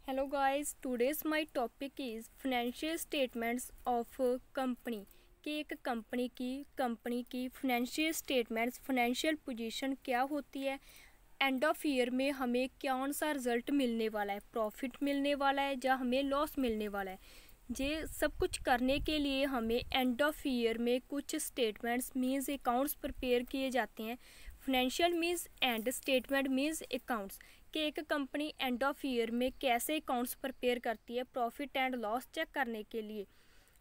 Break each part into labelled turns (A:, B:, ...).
A: Hello guys, today's my topic is financial statements of a company कि एक company की financial statements financial position क्या होती है। एंड ऑफ ईयर में हमें कौन सा रिजल्ट मिलने वाला है, प्रॉफिट मिलने वाला है या हमें लॉस मिलने वाला है। ये सब कुछ करने के लिए हमें एंड ऑफ ईयर में कुछ स्टेटमेंट्स मीन्स अकाउंट्स प्रिपेयर किए जाते हैं। Financial means and statement means accounts कि एक कंपनी एंड ऑफ ईयर में कैसे अकाउंट्स प्रिपेयर करती है प्रॉफिट एंड लॉस चेक करने के लिए।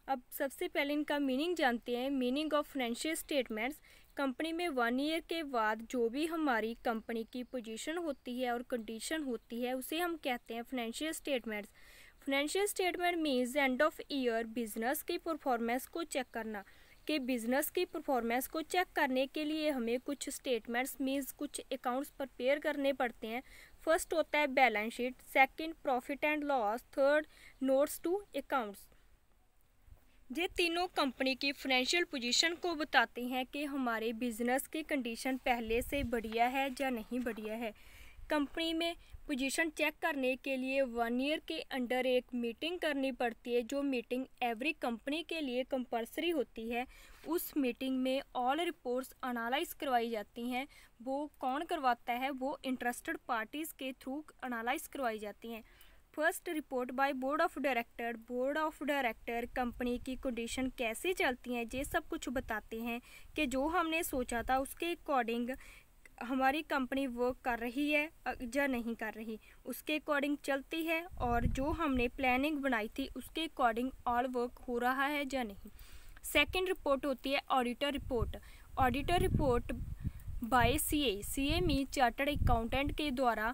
A: अब सबसे पहले इनका मीनिंग जानते हैं। Meaning of financial statements, company में 1 ईयर के बाद जो भी हमारी कंपनी की पोजीशन होती है और कंडीशन होती है उसे हम कहते हैं financial statements. Financial statement means end of year business की परफॉर्मेंस को चेक करना कि बिजनेस की परफॉर्मेंस को चेक करने के लिए हमें कुछ स्टेटमेंट्स मीन्स कुछ अकाउंट्स प्रिपेयर करने पड़ते हैं। फर्स्ट होता है balance sheet, second profit and loss, third notes to accounts. ये तीनों कंपनी की फाइनेंशियल पोजीशन को बताते हैं कि हमारे बिजनेस की कंडीशन पहले से बढ़िया है या नहीं बढ़िया है। कंपनी में पोजीशन चेक करने के लिए 1 ईयर के अंडर एक मीटिंग करनी पड़ती है, जो मीटिंग एवरी कंपनी के लिए कंपलसरी होती है। उस मीटिंग में ऑल रिपोर्ट्स एनालाइज करवाई जाती हैं। वो कौन करवाता है? वो इंटरेस्टेड पार्टीज़ के थ्रू एनालाइज करवाई जाती हैं। First report by board of director. Board of director company की कंडीशन कैसे चलती हैं ये सब कुछ बताते हैं कि जो हमने सोचा था उसके अकॉर्डिंग हमारी कंपनी वर्क कर रही है या नहीं कर रही, उसके अकॉर्डिंग चलती है, और जो हमने प्लानिंग बनाई थी उसके अकॉर्डिंग ऑल वर्क हो रहा है या नहीं। सेकंड रिपोर्ट होती है auditor report. Auditor report by CA mean chartered accountant के द्वारा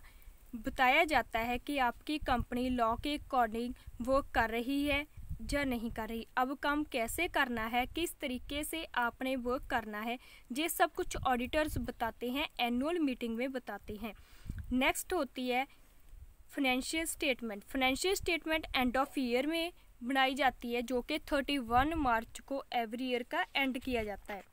A: बताया जाता है कि आपकी कंपनी लॉ के अकॉर्डिंग वर्क कर रही है या नहीं कर रही। अब काम कैसे करना है, किस तरीके से आपने वर्क करना है, ये सब कुछ ऑडिटर्स बताते हैं, एनुअल मीटिंग में बताते हैं। नेक्स्ट होती है financial statement. Financial statement end of year में बनाई जाती है, जो कि 31 मार्च को एवरी ईयर का एंड किया जाता है।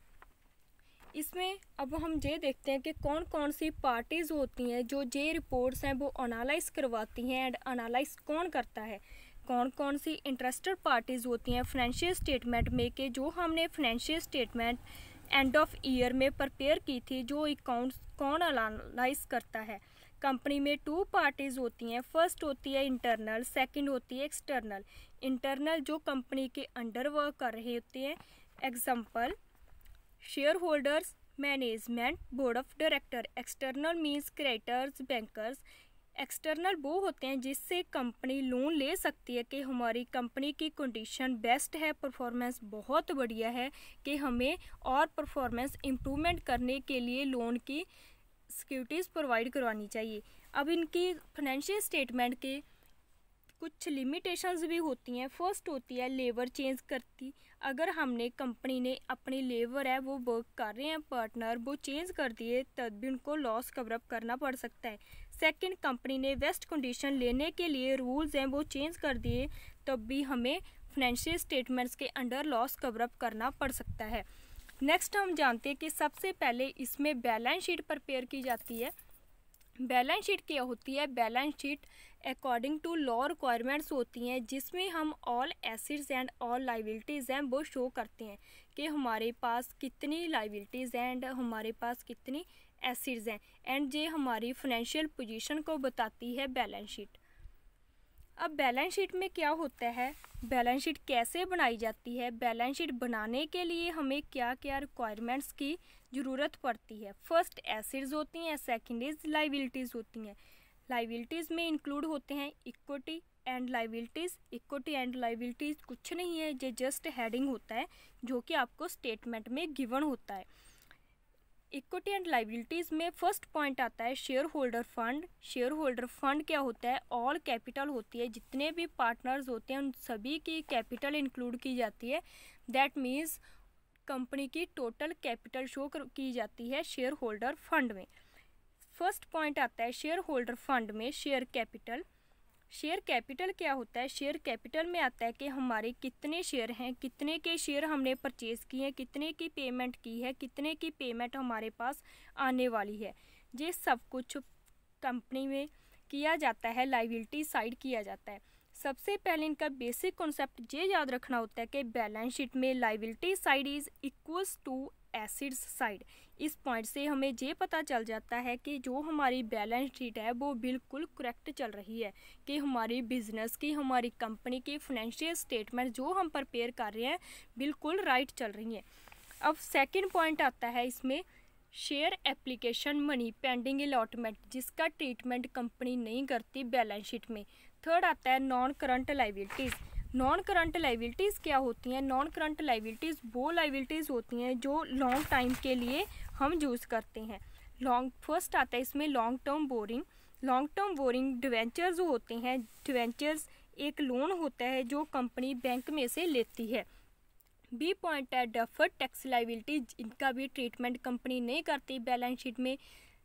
A: इसमें अब हम ये देखते हैं कि कौन कौन सी पार्टीज़ होती हैं जो ये रिपोर्ट्स हैं वो एनालाइज करवाती हैं। एंड एनालाइज कौन करता है? कौन कौन सी इंटरेस्टेड पार्टीज़ होती हैं फाइनेंशियल स्टेटमेंट में कि जो हमने financial statement end of year में प्रिपेयर की थी, जो अकाउंट्स कौन एनालाइज करता है। कंपनी में 2 पार्टीज़ होती हैं। फर्स्ट होती है इंटरनल, सेकंड होती है एक्सटर्नल। इंटरनल जो कंपनी के अंडर वर्क कर रहे होते हैं, example share holders, management, board of director. External means creditors, bankers. External वो होते हैं जिससे कंपनी लोन ले सकती है कि हमारी कंपनी की कंडीशन बेस्ट है, परफॉर्मेंस बहुत बढ़िया है, कि हमें और परफॉर्मेंस इम्प्रूवमेंट करने के लिए लोन की सिक्योरिटीज़ प्रोवाइड करवानी चाहिए। अब इनकी फाइनेंशियल स्टेटमेंट के कुछ लिमिटेशंस भी होती हैं। फर्स्ट होती है लेबर चेंज करती। अगर हमने कंपनी ने अपनी लेबर है वो वर्क कर रहे हैं पार्टनर, वो चेंज कर दिए तब भी उनको लॉस कवर अप करना पड़ सकता है। सेकंड, कंपनी ने वेस्ट कंडीशन लेने के लिए रूल्स हैं वो चेंज कर दिए तब भी हमें फाइनेंशियल स्टेटमेंट्स के अंडर लॉस कवर अप करना पड़ सकता है। नेक्स्ट हम जानते हैं कि सबसे पहले इसमें बैलेंस शीट प्रिपेयर की जाती है। बैलेंस शीट क्या होती है? Balance sheet according to law requirements होती हैं, जिसमें हम all assets and all liabilities हैं वो शो करते हैं कि हमारे पास कितनी लाइबिलिटीज़ हैं एंड हमारे पास कितनी एसेट्स हैं, एंड ये हमारी फाइनेंशियल पोजीशन को बताती है बैलेंस शीट। अब बैलेंस शीट में क्या होता है, बैलेंस शीट कैसे बनाई जाती है, बैलेंस शीट बनाने के लिए हमें क्या क्या रिक्वायरमेंट्स की ज़रूरत पड़ती है। फर्स्ट एसेट्स होती हैं, सेकंड इज लाइबिलिटीज़ होती हैं। लाइबिलिटीज़ में इंक्लूड होते हैं equity and liabilities. Equity and liabilities कुछ नहीं है, ये जस्ट हेडिंग होता है जो कि आपको स्टेटमेंट में गिवन होता है। इक्विटी एंड लाइबिलिटीज़ में फर्स्ट पॉइंट आता है share holder fund. Share holder fund क्या होता है? ऑल कैपिटल होती है, जितने भी पार्टनर्स होते हैं उन सभी की कैपिटल इंक्लूड की जाती है। दैट मीन्स कंपनी की टोटल कैपिटल शो की जाती है शेयर होल्डर फंड में। फर्स्ट पॉइंट आता है शेयर होल्डर फंड में शेयर कैपिटल। शेयर कैपिटल क्या होता है? शेयर कैपिटल में आता है कि हमारे कितने शेयर हैं, कितने के शेयर हमने परचेज़ किए हैं, कितने की पेमेंट की है, कितने की पेमेंट हमारे पास आने वाली है। ये सब कुछ कंपनी में किया जाता है, लाइबिलिटी साइड किया जाता है। सबसे पहले इनका बेसिक कॉन्सेप्ट ये याद रखना होता है कि बैलेंस शीट में liability side is equals to assets side. इस पॉइंट से हमें ये पता चल जाता है कि जो हमारी बैलेंस शीट है वो बिल्कुल करेक्ट चल रही है, कि हमारी बिजनेस की, हमारी कंपनी की फाइनेंशियल स्टेटमेंट जो हम प्रिपेयर कर रहे हैं बिल्कुल राइट चल रही हैं। अब सेकंड पॉइंट आता है इसमें share application money pending allotment, जिसका ट्रीटमेंट कंपनी नहीं करती बैलेंस शीट में। थर्ड आता है non current liabilities. Non current liabilities क्या होती हैं? नॉन करंट लाइबिलिटीज़ वो लाइबिलिटीज़ होती हैं जो लॉन्ग टाइम के लिए हम यूज़ करते हैं। फर्स्ट आता है इसमें long term borrowing. Long term borrowing debentures होते हैं। डिवेंचर्स एक लोन होता है जो कंपनी बैंक में से लेती है। बी पॉइंट है डेफर्ड टैक्स लाइबिलिटीज, इनका भी ट्रीटमेंट कंपनी नहीं करती बैलेंस शीट में।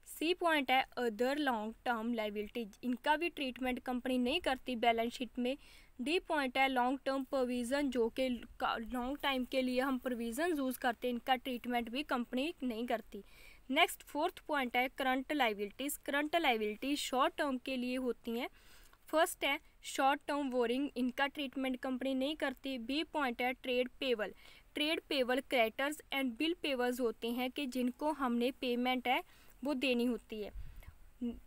A: सी पॉइंट है अदर लॉन्ग टर्म लाइबिलिटीज, इनका भी ट्रीटमेंट कंपनी नहीं करती बैलेंस शीट में। डी पॉइंट है लॉन्ग टर्म प्रोविज़न, जो कि लॉन्ग टाइम के लिए हम प्रोविज़न यूज़ करते हैं, इनका ट्रीटमेंट भी कंपनी नहीं करती। नेक्स्ट फोर्थ पॉइंट है current liabilities. Current liabilities short term के लिए होती हैं। फर्स्ट है शॉर्ट टर्म बोरिंग, इनका ट्रीटमेंट कंपनी नहीं करती। बी पॉइंट है trade payable. Trade payable creditors and bill payables होते हैं कि जिनको हमने पेमेंट है वो देनी होती है।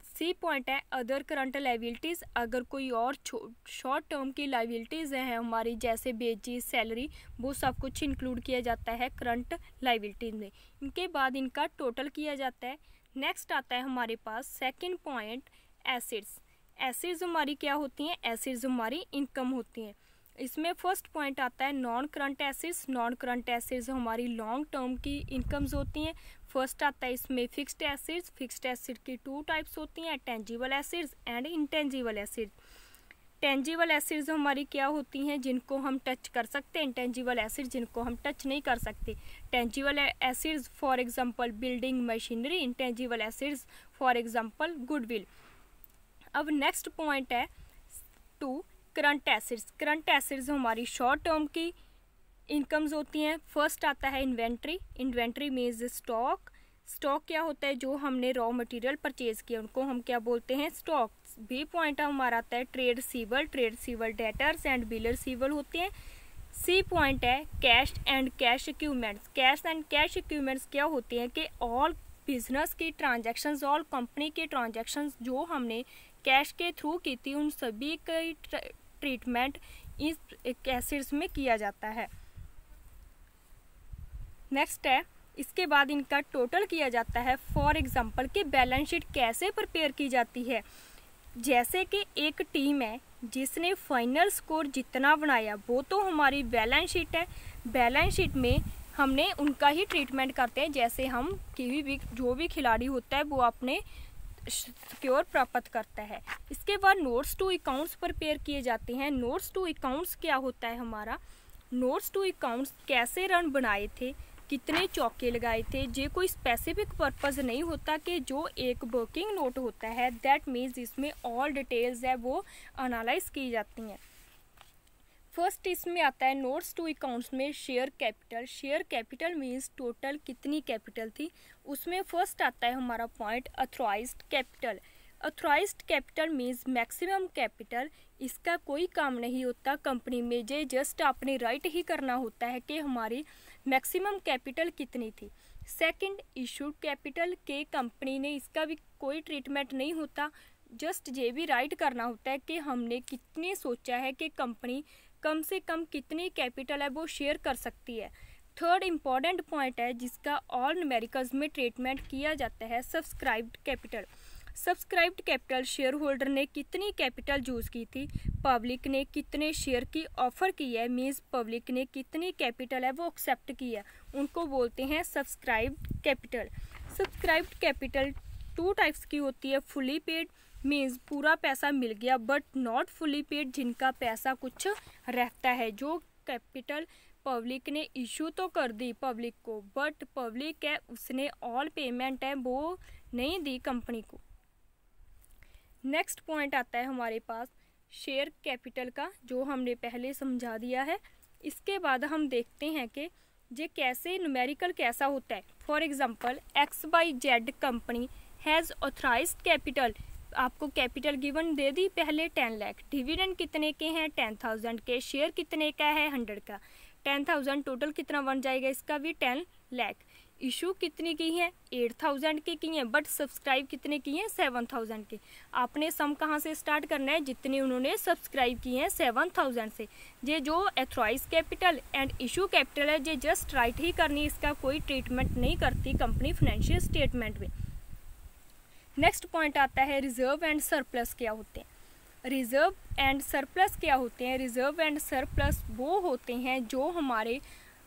A: सी पॉइंट है अदर करंट लाइबिलिटीज़, अगर कोई और शॉर्ट टर्म की लाइबिलिटीज़ हैं हमारी, जैसे बेची, सैलरी, वो सब कुछ इंक्लूड किया जाता है करंट लाइबिलिटीज़ में। इनके बाद इनका टोटल किया जाता है। नेक्स्ट आता है हमारे पास सेकंड पॉइंट एसेट्स। एसेट्स हमारी क्या होती हैं? एसेट्स हमारी इनकम होती हैं। इसमें फर्स्ट पॉइंट आता है non current assets. Non current assets हमारी लॉन्ग टर्म की इनकम्स होती हैं। फर्स्ट आता है इसमें फिक्स्ड एसेट्स। फिक्स्ड एसेट की टू टाइप्स होती हैं, tangible assets and intangible assets. Tangible assets हमारी क्या होती हैं? जिनको हम टच कर सकते हैं। इंटेंजिबल एसेट्स जिनको हम टच नहीं कर सकते। Tangible assets for example building machinery, intangible assets for example goodwill. अब नेक्स्ट पॉइंट है two current assets. Current assets हमारी शॉर्ट टर्म की इनकम्स होती हैं। फर्स्ट आता है inventory. Inventory means stock. Stock क्या होता है? जो हमने रॉ मटेरियल परचेज किया उनको हम क्या बोलते हैं? स्टॉक। बी पॉइंट हमारा आता है trade रिसीवल। Trade रिसीवल debtors and bill रिसीवल होते हैं। सी पॉइंट है cash and cash equipments. Cash and cash equipments क्या होती हैं कि ऑल बिजनेस की ट्रांजैक्शंस, ऑल कंपनी के ट्रांजैक्शंस जो हमने कैश के थ्रू की थी, उन सभी का ट्रीटमेंट इस एसेट्स में किया जाता है। नेक्स्ट है इसके बाद इनका टोटल किया जाता है। फॉर एग्जांपल कि बैलेंस शीट कैसे प्रिपेयर की जाती है। जैसे कि एक टीम है जिसने फाइनल स्कोर जितना बनाया वो तो हमारी बैलेंस शीट है। बैलेंस शीट में हमने उनका ही ट्रीटमेंट करते हैं, जैसे हम किसी भी जो भी खिलाड़ी होता है वो अपने स्कोर प्राप्त करता है। इसके बाद नोट्स टू अकाउंट्स प्रिपेयर किए जाते हैं। नोट्स टू अकाउंट्स क्या होता है हमारा? नोट्स टू अकाउंट्स कैसे रन बनाए थे, कितने चौके लगाए थे, ये कोई स्पेसिफिक पर्पस नहीं होता कि जो एक वर्किंग नोट होता है दैट मीन्स इसमें ऑल डिटेल्स है वो एनालाइज की जाती हैं। फर्स्ट इसमें आता है नोट्स टू अकाउंट्स में share capital. Share capital means total कितनी कैपिटल थी। उसमें फर्स्ट आता है हमारा point authorised capital. Authorised capital means maximum capital. इसका कोई काम नहीं होता कंपनी में, ये जस्ट अपने राइट ही करना होता है कि हमारी मैक्सिमम कैपिटल कितनी थी। सेकंड इशूड कैपिटल के कंपनी ने इसका भी कोई ट्रीटमेंट नहीं होता, जस्ट ये भी राइट करना होता है कि हमने कितनी सोचा है कि कंपनी कम से कम कितनी कैपिटल है वो शेयर कर सकती है। थर्ड इम्पॉर्टेंट पॉइंट है जिसका ऑल न्यूमेरिकल्स में ट्रीटमेंट किया जाता है subscribed capital. Subscribed capital share holder ने कितनी कैपिटल यूज़ की थी, पब्लिक ने कितने शेयर की ऑफर की है, मीन्स पब्लिक ने कितनी कैपिटल है वो एक्सेप्ट की है, उनको बोलते हैं subscribed capital. Subscribed capital two types की होती है। फुली पेड मीन्स पूरा पैसा मिल गया, बट नॉट फुली पेड जिनका पैसा कुछ रहता है। जो कैपिटल पब्लिक ने इशू तो कर दी पब्लिक को, बट पब्लिक है उसने ऑल पेमेंट है वो नहीं दी कंपनी को। नेक्स्ट पॉइंट आता है हमारे पास शेयर कैपिटल का, जो हमने पहले समझा दिया है। इसके बाद हम देखते हैं कि ये कैसे न्यूमेरिकल कैसा होता है। For example XYZ company has authorised capital आपको कैपिटल गिवन दे दी पहले 10 लाख, डिविडेंड कितने के हैं 10,000 के, शेयर कितने का है 100 का, 10,000 टोटल कितना बन जाएगा इसका भी 10 लाख। इशू कितनी की है 8,000 की हैं, बट सब्सक्राइब कितने की हैं 7,000 के। आपने सम कहाँ से स्टार्ट करना है, जितने उन्होंने सब्सक्राइब की हैं 7,000 से। ये जो authorise capital and issue capital है ये जस्ट राइट ही करनी, इसका कोई ट्रीटमेंट नहीं करती कंपनी फाइनेंशियल स्टेटमेंट में। नेक्स्ट पॉइंट आता है रिजर्व एंड सरप्लस क्या होते हैं। रिजर्व एंड सरप्लस क्या होते हैं। रिजर्व एंड सरप्लस वो होते हैं जो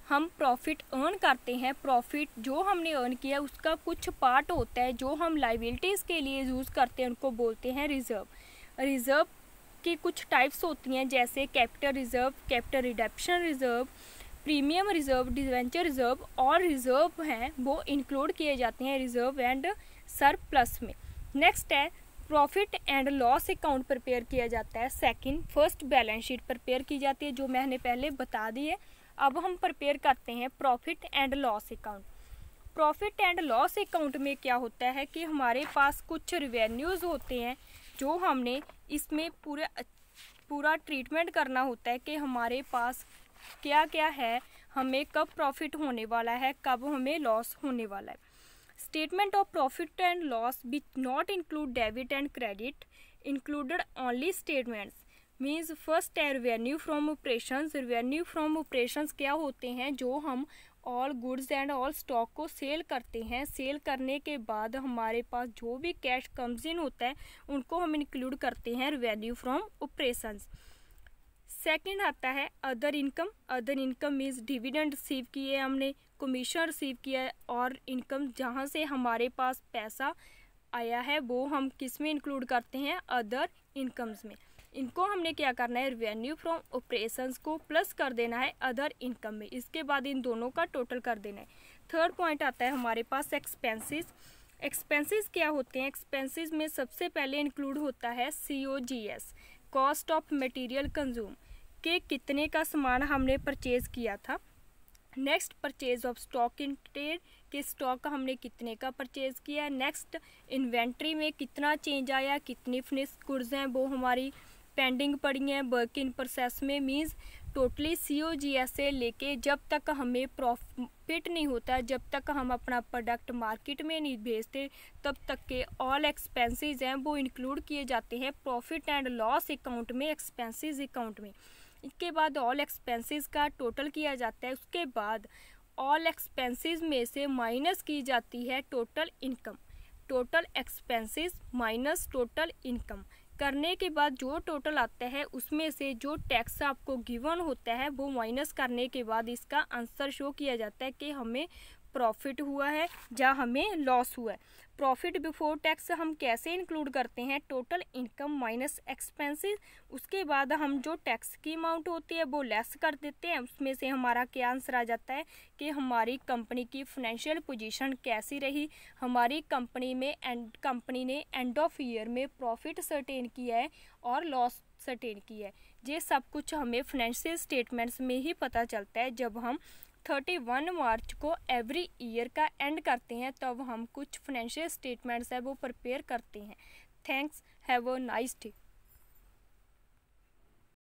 A: हम प्रॉफिट अर्न करते हैं, प्रॉफिट जो हमने अर्न किया उसका कुछ पार्ट होता है जो हम लाइबिलिटीज़ के लिए यूज़ करते हैं, उनको बोलते हैं रिजर्व। रिजर्व की कुछ टाइप्स होती हैं जैसे capital reserve, capital redemption reserve, premium reserve, debenture reserve, और रिजर्व हैं वो इंक्लूड किए जाते हैं रिजर्व एंड सरप्लस में। नेक्स्ट है profit and loss account prepare किया जाता है। Second, first balance sheet prepare की जाती है जो मैंने पहले बता दी है। अब हम प्रिपेयर करते हैं profit and loss account. Profit and loss account में क्या होता है कि हमारे पास कुछ रिवेन्यूज़ होते हैं जो हमने इसमें पूरा ट्रीटमेंट करना होता है कि हमारे पास क्या क्या है, हमें कब प्रॉफिट होने वाला है, कब हमें लॉस होने वाला है। Statement of profit and loss which not include debit and credit included only statements means first है revenue from operations. Revenue from operations क्या होते हैं, जो हम all goods and all stock को सेल करते हैं। सेल करने के बाद हमारे पास जो भी कैश कम्स इन होता है उनको हम इंक्लूड करते हैं रेवेन्यू फ्रॉम ऑपरेशंस। सेकंड आता है other income. Other income means dividend receive किए हमने, कमीशन रिसीव किया है, और इनकम जहाँ से हमारे पास पैसा आया है वो हम किस में इंक्लूड करते हैं, अदर इनकम्स में। इनको हमने क्या करना है, रेवेन्यू फ्रॉम ऑपरेशंस को प्लस कर देना है अदर इनकम में, इसके बाद इन दोनों का टोटल कर देना है। थर्ड पॉइंट आता है हमारे पास एक्सपेंसेस। एक्सपेंसेस क्या होते हैं, एक्सपेंसेस में सबसे पहले इंक्लूड होता है COGS, cost of material consume, के कितने का सामान हमने परचेज किया था। Next purchase of stock in trade, के स्टॉक हमने कितने का परचेज किया। नेक्स्ट इन्वेंट्री में कितना चेंज आया, कितनी फिनिश गुड्स हैं वो हमारी पेंडिंग पड़ी हैं वर्क इन प्रोसेस में। मीन्स टोटली COGS से लेके जब तक हमें प्रॉफिट नहीं होता, जब तक हम अपना प्रोडक्ट मार्केट में नहीं भेजते, तब तक के ऑल एक्सपेंसेस हैं वो इंक्लूड किए जाते हैं प्रॉफिट एंड लॉस अकाउंट में, एक्सपेंसेस अकाउंट में। इसके बाद ऑल एक्सपेंसेस का टोटल किया जाता है, उसके बाद ऑल एक्सपेंसेस में से माइनस की जाती है total income. Total expenses minus total income करने के बाद जो टोटल आता है उसमें से जो टैक्स आपको गिवन होता है वो माइनस करने के बाद इसका आंसर शो किया जाता है कि हमें प्रॉफिट हुआ है या हमें लॉस हुआ है। प्रॉफिट बिफोर टैक्स हम कैसे इंक्लूड करते हैं, टोटल इनकम माइनस एक्सपेंसेस, उसके बाद हम जो टैक्स की अमाउंट होती है वो लेस कर देते हैं, उसमें से हमारा क्या आंसर आ जाता है कि हमारी कंपनी की फाइनेंशियल पोजीशन कैसी रही, हमारी कंपनी ने एंड ऑफ ईयर में प्रॉफिट सर्टेन किया है और लॉस सर्टेन किया है। ये सब कुछ हमें फाइनेंशियल स्टेटमेंट्स में ही पता चलता है। जब हम 31 मार्च को एवरी ईयर का एंड करते हैं तब हम कुछ फाइनेंशियल स्टेटमेंट्स है वो प्रिपेयर करते हैं। Thanks, have a nice day.